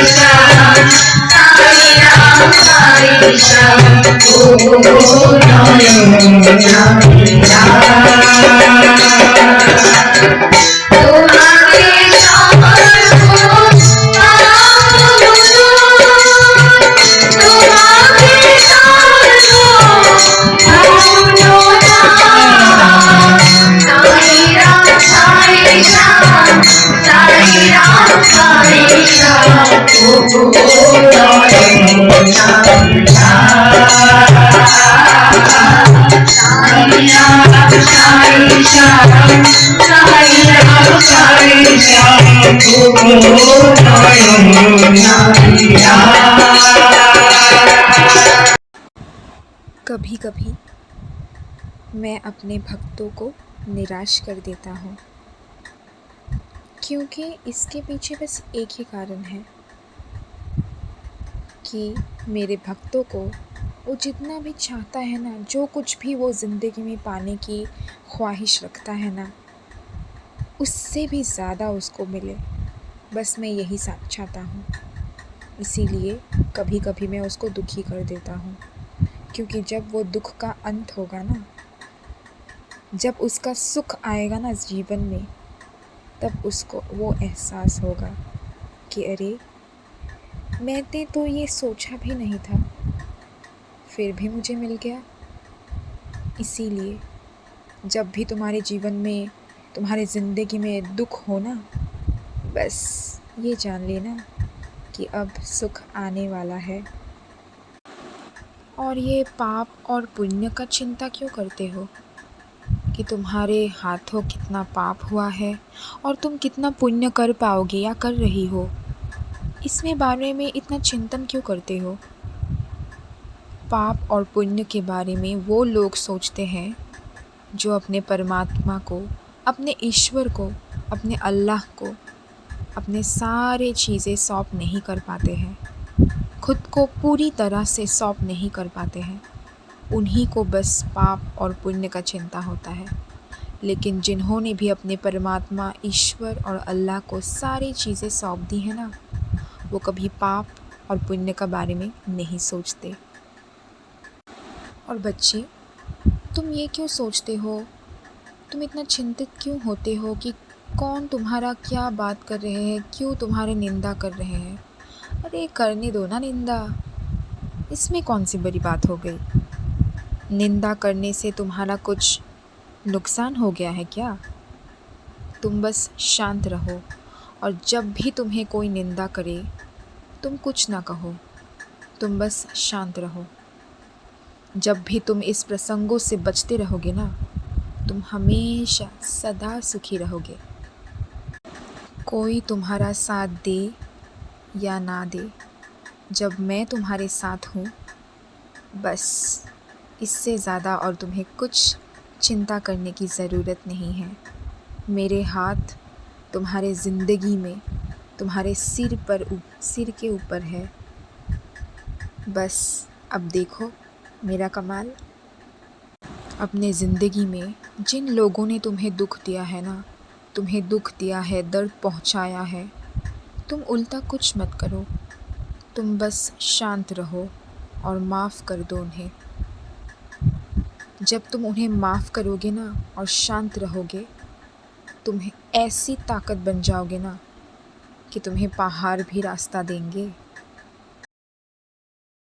श्याम साई राम साई श्याम ओ नयन साई राम। तुम्हारे चरणों तुम्हारे चरणों साई राम साई श्याम साई राम साई श्याम ओ नयन साई राम। साई राम साई श्याम साई राम साई श्याम ओ नयन साई राम। कभी कभी मैं अपने भक्तों को निराश कर देता हूँ, क्योंकि इसके पीछे बस एक ही कारण है कि मेरे भक्तों को वो जितना भी चाहता है ना, जो कुछ भी वो ज़िंदगी में पाने की ख्वाहिश रखता है ना, उससे भी ज़्यादा उसको मिले। बस मैं यही चाहता हूँ। इसीलिए कभी कभी मैं उसको दुखी कर देता हूँ, क्योंकि जब वो दुख का अंत होगा ना, जब उसका सुख आएगा ना जीवन में, तब उसको वो एहसास होगा कि अरे, मैंने तो ये सोचा भी नहीं था, फिर भी मुझे मिल गया। इसीलिए जब भी तुम्हारे जीवन में, तुम्हारी ज़िंदगी में दुख हो ना, बस ये जान लेना कि अब सुख आने वाला है। और ये पाप और पुण्य का चिंता क्यों करते हो कि तुम्हारे हाथों कितना पाप हुआ है और तुम कितना पुण्य कर पाओगे या कर रही हो? इसमें बारे में इतना चिंतन क्यों करते हो? पाप और पुण्य के बारे में वो लोग सोचते हैं जो अपने परमात्मा को, अपने ईश्वर को, अपने अल्लाह को अपने सारे चीज़ें सौंप नहीं कर पाते हैं, खुद को पूरी तरह से सौंप नहीं कर पाते हैं। उन्हीं को बस पाप और पुण्य का चिंता होता है। लेकिन जिन्होंने भी अपने परमात्मा, ईश्वर और अल्लाह को सारी चीज़ें सौंप दी है ना, वो कभी पाप और पुण्य के बारे में नहीं सोचते। और बच्चे, तुम ये क्यों सोचते हो? तुम इतना चिंतित क्यों होते हो कि कौन तुम्हारा क्या बात कर रहे हैं, क्यों तुम्हारी निंदा कर रहे हैं? अरे करने दो ना निंदा, इसमें कौन सी बड़ी बात हो गई? निंदा करने से तुम्हारा कुछ नुकसान हो गया है क्या? तुम बस शांत रहो, और जब भी तुम्हें कोई निंदा करे, तुम कुछ ना कहो, तुम बस शांत रहो। जब भी तुम इस प्रसंगों से बचते रहोगे ना, तुम हमेशा सदा सुखी रहोगे। कोई तुम्हारा साथ दे या ना दे, जब मैं तुम्हारे साथ हूँ, बस इससे ज़्यादा और तुम्हें कुछ चिंता करने की ज़रूरत नहीं है। मेरे हाथ तुम्हारे ज़िंदगी में, तुम्हारे सिर के ऊपर है। बस अब देखो मेरा कमाल। अपने ज़िंदगी में जिन लोगों ने तुम्हें दुख दिया है ना, तुम्हें दुख दिया है, दर्द पहुंचाया है, तुम उल्टा कुछ मत करो। तुम बस शांत रहो और माफ़ कर दो उन्हें। जब तुम उन्हें माफ़ करोगे ना और शांत रहोगे, तुम ऐसी ताकत बन जाओगे ना कि तुम्हें पहाड़ भी रास्ता देंगे।